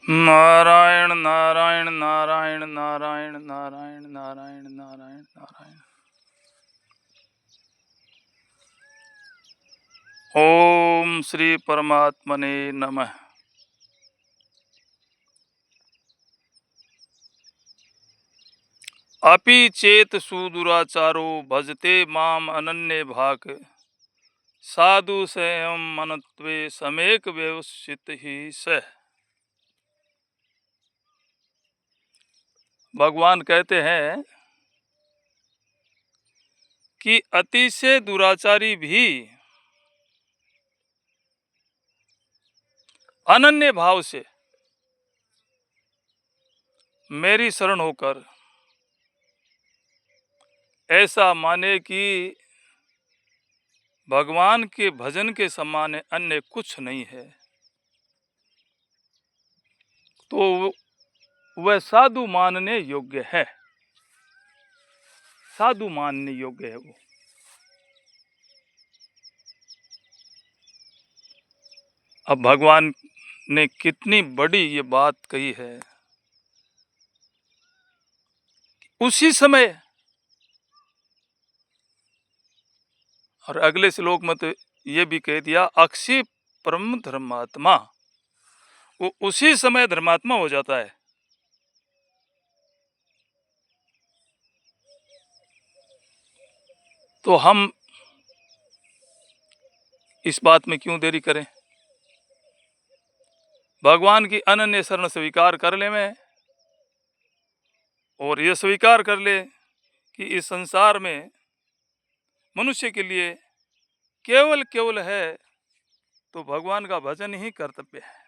नारायण नारायण नारायण नारायण नारायण नारायण नारायण नारायण। ओम श्री परमात्मने नमः। अपि चेत सुदुराचारो भजते माम अनन्य भाक साधु सेयम मनत्वे समेक व्यवस्थित ही सह। भगवान कहते हैं कि अतिशय दुराचारी भी अनन्य भाव से मेरी शरण होकर ऐसा माने कि भगवान के भजन के समान अन्य कुछ नहीं है, तो वह साधु मानने योग्य है। साधु मानने योग्य है वो। अब भगवान ने कितनी बड़ी ये बात कही है। उसी समय और अगले श्लोक में तो ये भी कह दिया अक्षय परम धर्मात्मा, वो उसी समय धर्मात्मा हो जाता है। तो हम इस बात में क्यों देरी करें? भगवान की अनन्य शरण स्वीकार कर ले में, और ये स्वीकार कर ले कि इस संसार में मनुष्य के लिए केवल है तो भगवान का भजन ही कर्तव्य है।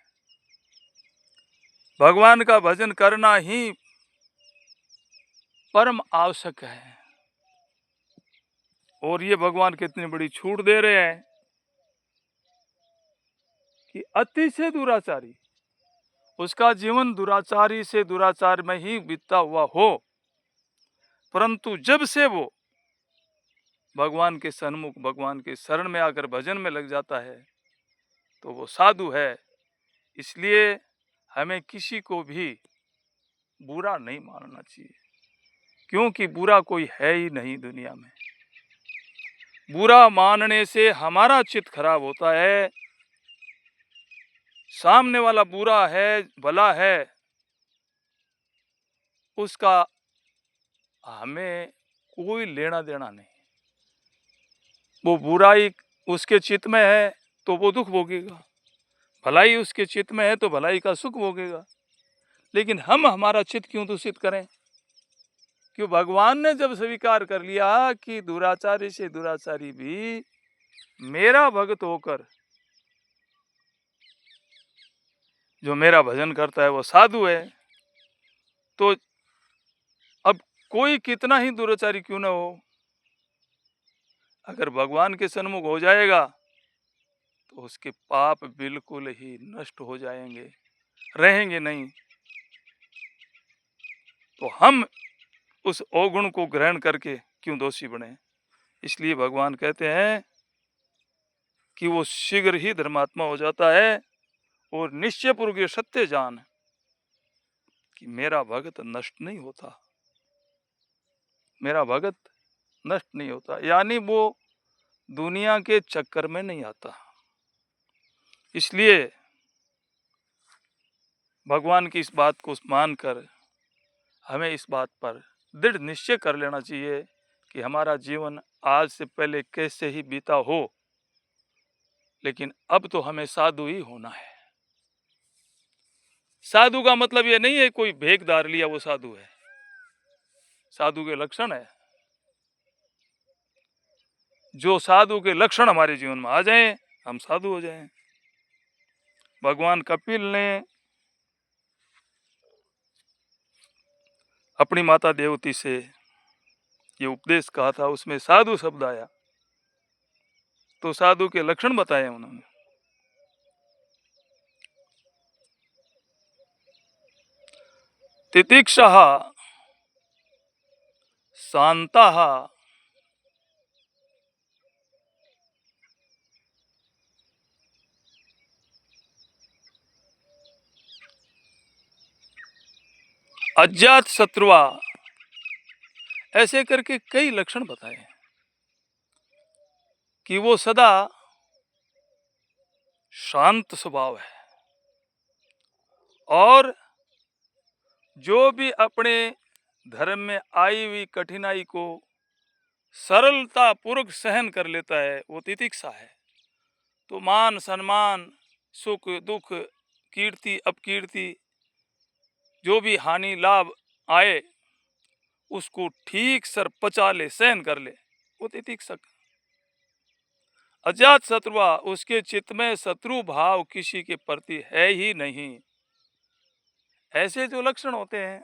भगवान का भजन करना ही परम आवश्यक है। और ये भगवान कितनी बड़ी छूट दे रहे हैं कि अतिशय दुराचारी, उसका जीवन दुराचारी से दुराचार में ही बीतता हुआ हो, परंतु जब से वो भगवान के सन्मुख भगवान के शरण में आकर भजन में लग जाता है तो वो साधु है। इसलिए हमें किसी को भी बुरा नहीं मानना चाहिए, क्योंकि बुरा कोई है ही नहीं दुनिया में। बुरा मानने से हमारा चित्त खराब होता है। सामने वाला बुरा है भला है, उसका हमें कोई लेना देना नहीं। वो बुराई उसके चित्त में है तो वो दुख भोगेगा, भलाई उसके चित्त में है तो भलाई का सुख भोगेगा। लेकिन हम हमारा चित्त क्यों दूषित करें? क्यों? भगवान ने जब स्वीकार कर लिया कि दुराचारी से दुराचारी भी मेरा भक्त होकर जो मेरा भजन करता है वो साधु है, तो अब कोई कितना ही दुराचारी क्यों ना हो, अगर भगवान के सन्मुख हो जाएगा तो उसके पाप बिल्कुल ही नष्ट हो जाएंगे, रहेंगे नहीं। तो हम उस अवगुण को ग्रहण करके क्यों दोषी बने? इसलिए भगवान कहते हैं कि वो शीघ्र ही धर्मात्मा हो जाता है और निश्चय पूर्वक ये सत्य जान कि मेरा भगत नष्ट नहीं होता, मेरा भगत नष्ट नहीं होता, यानी वो दुनिया के चक्कर में नहीं आता। इसलिए भगवान की इस बात को मानकर हमें इस बात पर दृढ़ निश्चय कर लेना चाहिए कि हमारा जीवन आज से पहले कैसे ही बीता हो, लेकिन अब तो हमें साधु ही होना है। साधु का मतलब ये नहीं है कोई भेखदार लिया वो साधु है। साधु के लक्षण है, जो साधु के लक्षण हमारे जीवन में आ जाएं हम साधु हो जाएं। भगवान कपिल ने अपनी माता देवती से ये उपदेश कहा था, उसमें साधु शब्द आया, तो साधु के लक्षण बताए उन्होंने। तितिक्षः शान्तः अज्ञात शत्रुआ, ऐसे करके कई लक्षण बताए हैं कि वो सदा शांत स्वभाव है और जो भी अपने धर्म में आई हुई कठिनाई को सरलता पूर्वक सहन कर लेता है, वो तितिक्षा है। तो मान सम्मान, सुख दुख, कीर्ति अपकीर्ति, जो भी हानि लाभ आए उसको ठीक सर पचा ले, सहन कर ले, वो तितिक्षक। अजात शत्रुआ, उसके चित्त में शत्रु भाव किसी के प्रति है ही नहीं। ऐसे जो लक्षण होते हैं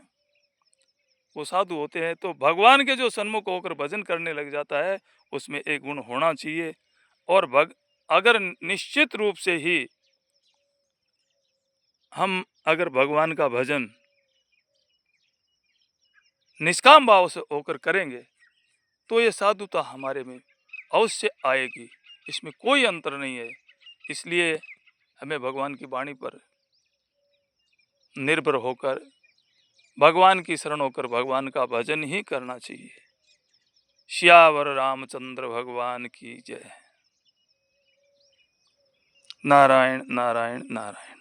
वो साधु होते हैं। तो भगवान के जो सन्मुख होकर भजन करने लग जाता है उसमें एक गुण होना चाहिए। और अगर निश्चित रूप से ही हम अगर भगवान का भजन निष्काम भाव से होकर करेंगे तो ये साधुता हमारे में अवश्य आएगी, इसमें कोई अंतर नहीं है। इसलिए हमें भगवान की वाणी पर निर्भर होकर, भगवान की शरण होकर भगवान का भजन ही करना चाहिए। श्यावर रामचंद्र भगवान की जय। नारायण नारायण नारायण।